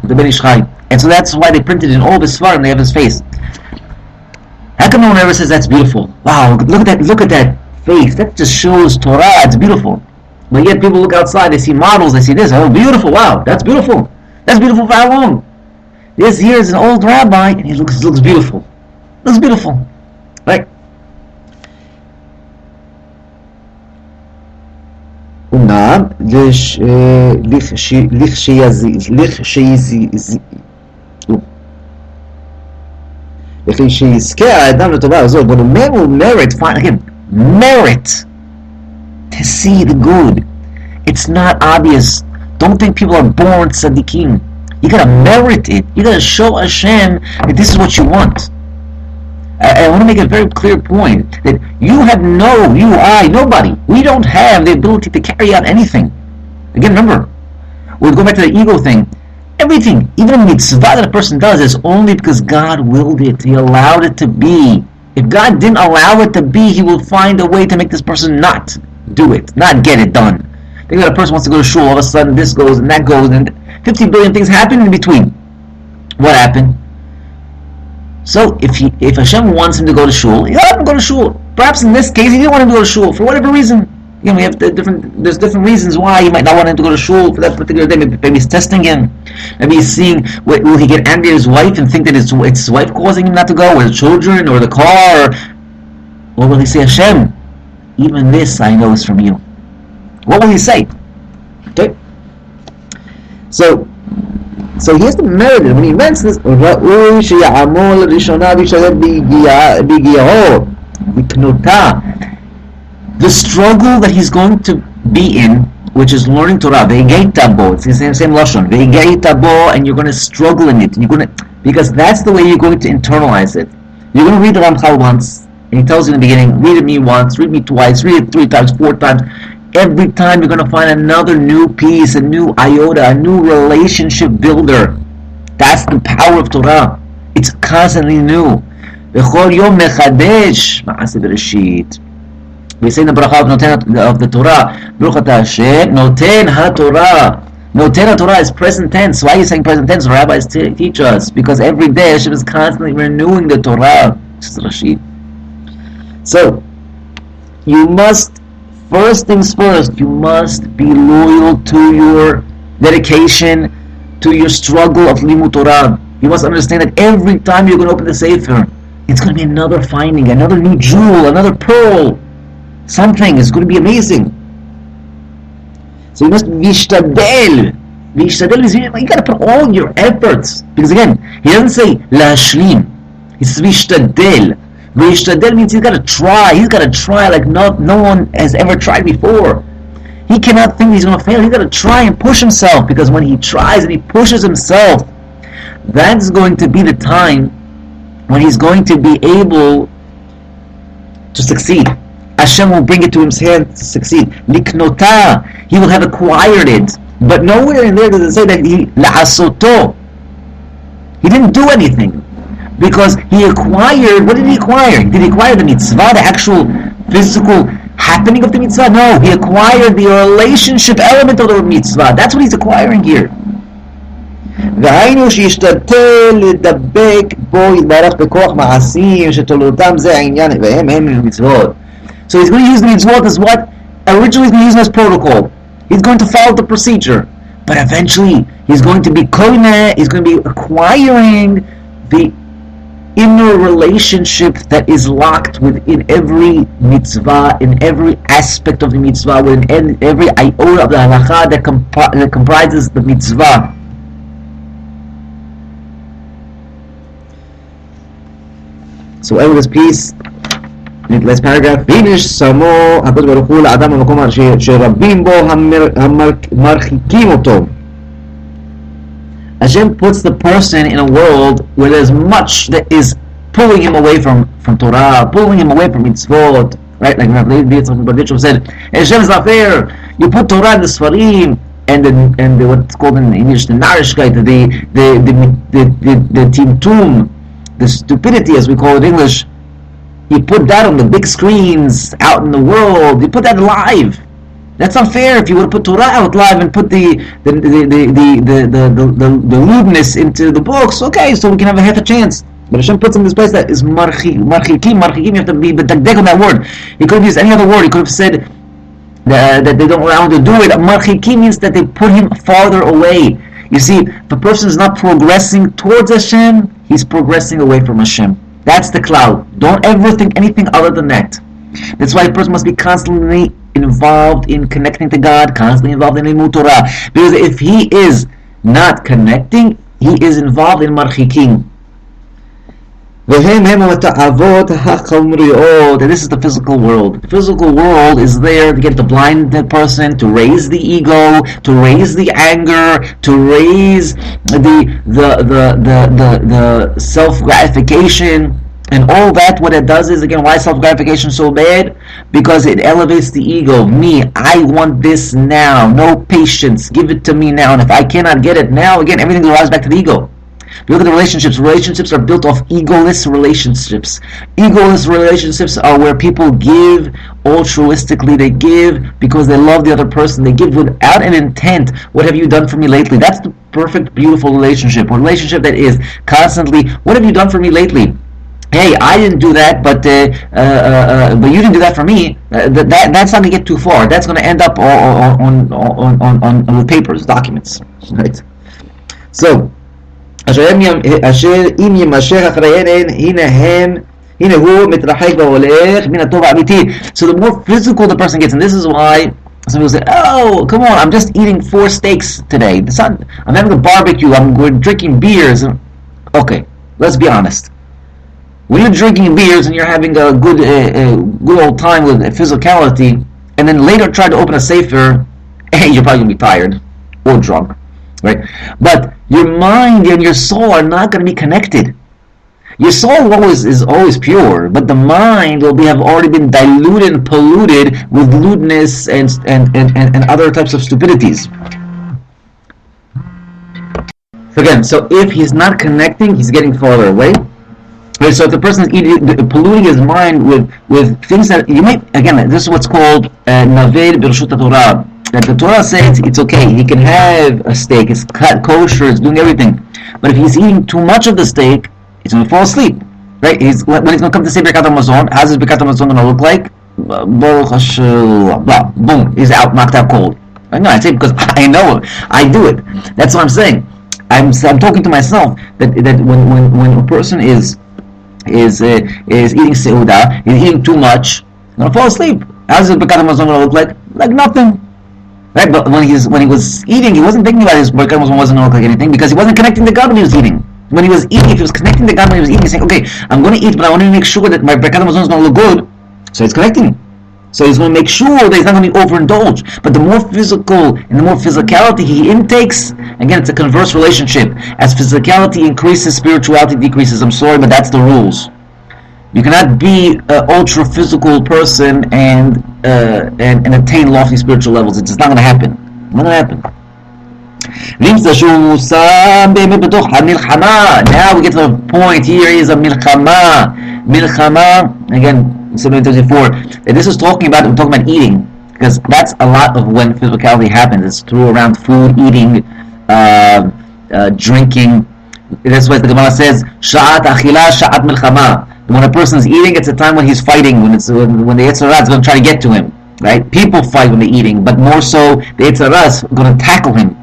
the Ben Ish Chai. And so that's why they printed in all the Svarim, they have his face. How come no one ever says that's beautiful? Wow, look at that face. That just shows Torah, it's beautiful. But yet people look outside, they see models, they see this, oh beautiful, wow, that's beautiful. That's beautiful for how long? This here is an old rabbi, and he looks beautiful. Looks beautiful. Right? אומנם, לכשיזכה האדם לטובה הזאת, but הוא merit, again, merit to see the good. It's not obvious. Don't think people are born tzaddikim. You gotta merit it. You gotta show Hashem that this is what you want. I want to make a very clear point that nobody, we don't have the ability to carry out anything. Again, remember, we'll go back to the ego thing. Everything, even a mitzvah that a person does, is only because God willed it. He allowed it to be. If God didn't allow it to be, He will find a way to make this person not do it, not get it done. Think that a person wants to go to shul, all of a sudden this goes and that goes, and 50 billion things happen in between. What happened? So if Hashem wants him to go to shul, he let him go to shul. Perhaps in this case, he didn't want him to go to shul for whatever reason. Again, there's different reasons why he might not want him to go to shul for that particular day. Maybe he's testing him. Maybe he's seeing, will he get angry at his wife and think that it's his wife causing him not to go, or the children, or the car, or will he say, Hashem, even this I know is from you? What will he say? Okay? So he has to merit it. When he meant this, the struggle that he's going to be in, which is learning Torah, it's the same lashon, and you're going to struggle in it, because that's the way you're going to internalize it. You're going to read the Ramchal once, and he tells you in the beginning, read it me once, read me twice, read it 3 times, 4 times. Every time you're going to find another new piece, a new iota, a new relationship builder. That's the power of Torah. It's constantly new. B'chol yom mechadesh ma'aseh bereshit. We say in the bracha of the Torah, Baruch atah Hashem, noten ha-Torah. Noten ha-Torah is present tense. Why are you saying present tense? Rabbis teach us. Because every day Hashem is constantly renewing the Torah. So, you must, first things first, you must be loyal to your dedication, to your struggle of Limud Torah. You must understand that every time you're going to open the Sefer, it's going to be another finding, another new jewel, another pearl. Something is going to be amazing. So you must vishtadel. Vishtadel is, you got to put all your efforts. Because again, he doesn't say lashlim. He says vishtadel. Vishtadel means he's got to try. He's got to try like no one has ever tried before. He cannot think he's going to fail. He's got to try and push himself. Because when he tries and he pushes himself, that's going to be the time when he's going to be able to succeed. Hashem will bring it to his hand to succeed. Liknota, he will have acquired it. But nowhere in there does it say that la'asoto. He didn't do anything. Because he acquired, what did he acquire? Did he acquire the mitzvah, the actual physical happening of the mitzvah? No, he acquired the relationship element of the mitzvah. That's what he's acquiring here. והיינו שישתדל לדבק בו יתברך בכוח מעשים שתולדותם זה העניין והם מצוות. So he's going to use the mitzvot as what? Originally he's going to use them as protocol. He's going to follow the procedure. But eventually he's going to be koine, he's going to be acquiring the inner relationship that is locked within every mitzvah, in every aspect of the mitzvah, within every iota of the halakha that comprises the mitzvah. So end with this piece. Last paragraph. Finish samo הקדוש ברוך הוא לאדם במקום שרבים בו המרחיקים אותו. Hashem puts the person in a world where there's much that is pulling him away from Torah, pulling him away from mitzvot. Right? Like Rav Levi said, Hashem is not fair. You put Torah in the Sfarim and the what's called in English the Narishkeit, the Timtum, the stupidity as we call it in English. You put that on the big screens out in the world. You put that live. That's unfair. If you would have put Torah out live and put the lewdness into the books, okay, so we can have a half a chance. But Hashem puts in this place that is marchikim. You have to be bedagdeg on that word. He could have used any other word. He could have said that they don't allow him to do it. Marchikim means that they put him farther away. You see, if a person is not progressing towards Hashem, he's progressing away from Hashem. That's the cloud. Don't ever think anything other than that. That's why a person must be constantly involved in connecting to God, constantly involved in Limud Torah. Because if he is not connecting, he is involved in marchikim. And this is the physical world. The physical world is there to get the blind person, to raise the ego, to raise the anger, to raise the self-gratification, and all that. What it does is, again, why is self-gratification so bad? Because it elevates the ego. Me, I want this now. No patience. Give it to me now. And if I cannot get it now, again, everything arrives back to the ego. If you look at the relationships, relationships are built off egoless relationships. Egoless relationships are where people give altruistically. They give because they love the other person. They give without an intent. What have you done for me lately? That's the perfect, beautiful relationship. A relationship that is constantly, what have you done for me lately? Hey, I didn't do that, but you didn't do that for me. That's not going to get too far. That's going to end up on papers, documents, right? So, so the more physical the person gets, and this is why some people say, "Oh, come on, I'm just eating 4 steaks today. I'm having a barbecue. We're drinking beers." Okay, let's be honest. When you're drinking beers and you're having a good old time with physicality, and then later try to open a sefer, you're probably gonna be tired or drunk, right? But your mind and your soul are not going to be connected. Your soul is always pure, but the mind will have already been diluted and polluted with lewdness and other types of stupidities. Again, so if he's not connecting, he's getting farther away. Right, so if the person is polluting his mind with things that you might, again, this is what's called Naved Birshut Torah. That the Torah says it's okay, he can have a steak, it's cut kosher, it's doing everything. But if he's eating too much of the steak, he's going to fall asleep. Right? When he's going to come to say Birkat HaMazon, how's his Birkat HaMazon going to look like? Baruch Hashem, boom, he's out, knocked out cold. No, I say because I know it, I do it. That's what I'm saying. I'm talking to myself that when a person is eating seudah, he's eating too much, he's going to fall asleep. How's his Birkat HaMazon going to look like? Like nothing. Right? But when he was eating, he wasn't thinking about his Birkat HaMazon wasn't going to look like anything because he wasn't connecting to God when he was eating. When he was eating, if he was connecting to God when he was eating, he's saying, okay, I'm going to eat, but I want to make sure that my Birkat HaMazon is going to look good. So he's connecting. So he's going to make sure that he's not going to overindulge. But the more physical and the more physicality he intakes, again, it's a converse relationship. As physicality increases, spirituality decreases. I'm sorry, but that's the rules. You cannot be an ultra physical person and attain lofty spiritual levels. It's just not going to happen. Not going to happen. Now we get to the point. Here is a milchama. Milchama, again, 734. This is we're talking about eating, because that's a lot of when physicality happens. It's through around food, eating, drinking. That's why the Gemara says, Sha'at achila, sha'at milchama. When a person is eating, it's a time when he's fighting, when the Yetzer Hara is going to try to get to him. Right? People fight when they're eating, but more so, the Yetzer Hara is going to tackle him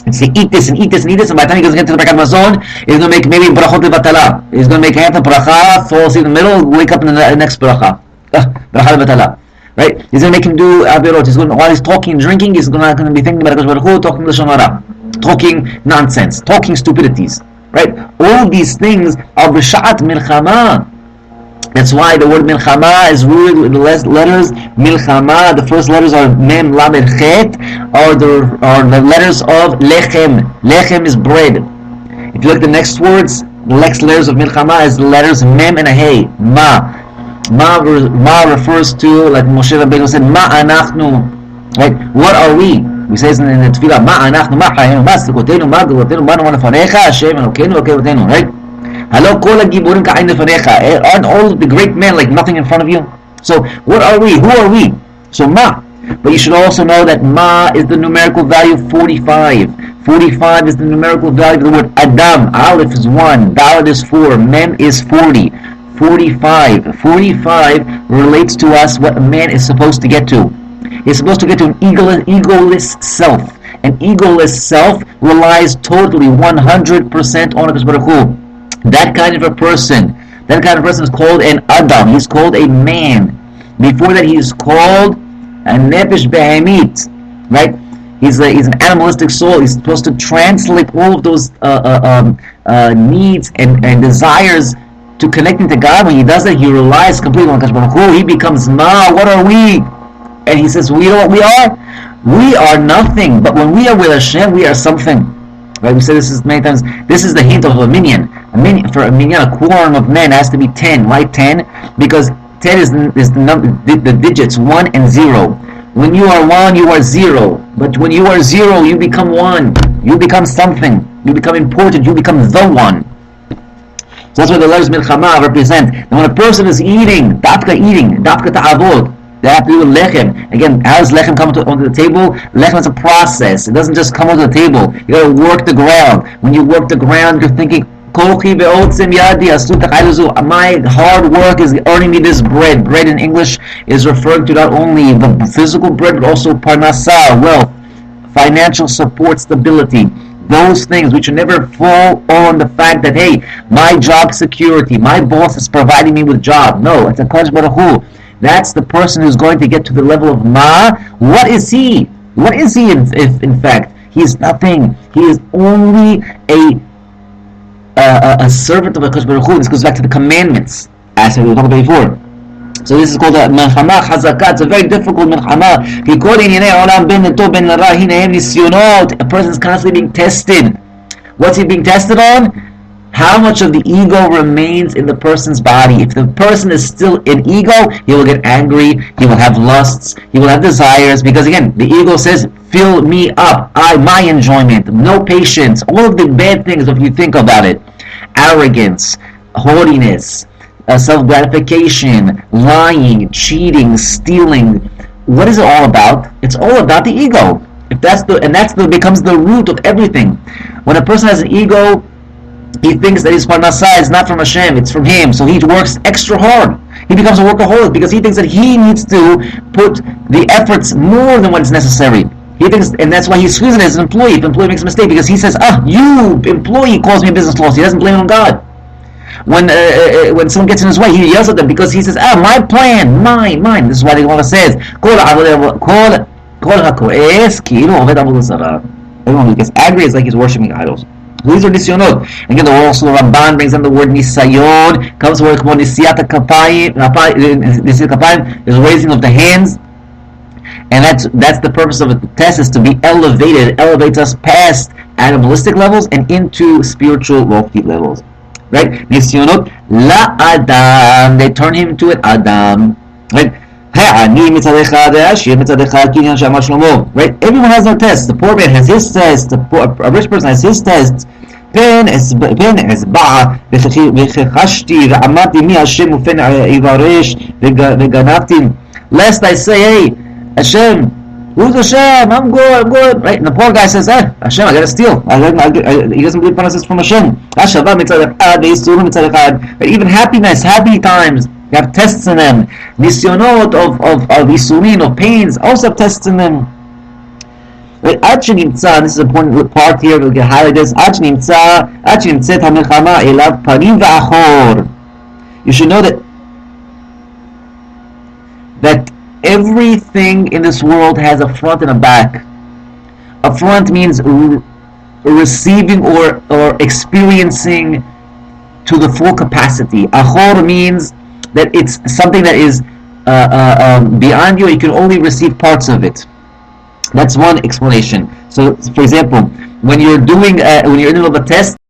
and say, eat this and eat this and eat this, and by the time he goes to the Birkat HaMazon, he's going to make maybe brachot levatala. He's going to make half a bracha, fall asleep in the middle, wake up in the next bracha. Bracha levatala. Right? He's going to make him do avirot. While he's talking and drinking, he's not going to be thinking about HaKadosh Baruch Hu, talking Lashon Hara, talking nonsense, talking stupidities. Right? All these things are b'sha'at milchama. That's why the word milchama is rooted with the letters milchama. The first letters are mem, lamed, chet, are the letters of lechem. Lechem is bread. If you look at the next words, the next letters of milchama is the letters mem and a hey. Ma refers to, like Moshe Rabbeinu said, ma anachnu. Right? What are we? We say in the tefillah, ma anachnu, ma chayenu, ma sikotenu, ma gvurotenu, ma nufanecha, Hashem Elokeinu, Elokeinu. Right? Hello, kol hagiburim ka'ayin lefanecha. Aren't all the great men like nothing in front of you? So, what are we? Who are we? So, ma. But you should also know that ma is the numerical value of 45. 45 is the numerical value of the word Adam. Aleph is 1, Dalet is 4, Mem is 40. 45. 45 relates to us what a man is supposed to get to. He's supposed to get to an egoless self. An egoless self relies totally 100% on HaKadosh Baruch Hu. That kind of a person is called an Adam. He's called a man. Before that, he's called a Nefesh Behemit, right? He's an animalistic soul. He's supposed to translate all of those needs and desires to connecting to God. When he does that, he relies completely on HaKadosh Baruch Hu. He becomes Ma. What are we? And he says, we know what we are? We are nothing. But when we are with Hashem, we are something. Right? We say this many times. This is the hint of a minyan. For a minyan, a quorum of men has to be 10. Why 10? Because 10 is the digits 1 and 0. When you are 1, you are 0. But when you are 0, you become 1. You become something. You become important. You become the one. So that's what the letters milchama represent. And when a person is eating, dafka ta'avod, they have to do with lechem. Again, how does lechem come onto the table? Lechem is a process. It doesn't just come onto the table. You got to work the ground. When you work the ground, you're thinking, my hard work is earning me this bread. Bread in English is referring to not only the physical bread, but also parnasa, wealth, financial support, stability. Those things, we should never fall on the fact that, hey, my job security, my boss is providing me with job. No, it's a Kadosh Baruch Hu. That's the person who's going to get to the level of Ma. What is he? What is he in fact? He is nothing. He is only a servant of HaKadosh Baruch Hu. This goes back to the commandments, as we were talking about before. So this is called a Melchama Chazaka. It's a very difficult Melchama. A person is constantly being tested. What's he being tested on? How much of the ego remains in the person's body. If the person is still in ego, he will get angry, he will have lusts, he will have desires, because again, the ego says, fill me up, my enjoyment, no patience, all of the bad things if you think about it. Arrogance, haughtiness, self-gratification, lying, cheating, stealing. What is it all about? It's all about the ego. Becomes the root of everything. When a person has an ego, he thinks that his parnasa is not from Hashem, it's from him, so he works extra hard. He becomes a workaholic because he thinks that he needs to put the efforts more than what is necessary. He thinks, and that's why he's squeezing his employee. If the employee makes a mistake, because he says, you employee caused me a business loss. He doesn't blame it on God. When someone gets in his way, he yells at them because he says, my plan, mine. This is why the Gemara says, everyone who gets angry is like he's worshiping idols. These are nisyonot. Again, also the Ramban brings in the word nisayon. Comes the word nisiyat kapayim. Nisiyat kapayim is raising of the hands, and that's the purpose of the test, is to be elevated. It elevates us past animalistic levels and into spiritual lofty levels. Right? Nisyonot la adam. They turn him into an adam. Right? Right? Everyone has their tests. The poor man has his test. A rich person has his test. Lest I say, hey, Hashem, who's Hashem? I'm good. Right? And the poor guy says, Hashem, I gotta steal. He doesn't believe promises from Hashem. But even happy times, you have tests in them. Nisyonot of isurin, of pains, also have tests in them. Right? This is an important part here. We'll get highlighted this. You should know that everything in this world has a front and a back. A front means receiving or experiencing to the full capacity. Achor means that it's something that is beyond you. You can only receive parts of it. That's one explanation. So, for example, when you're in the middle of a test,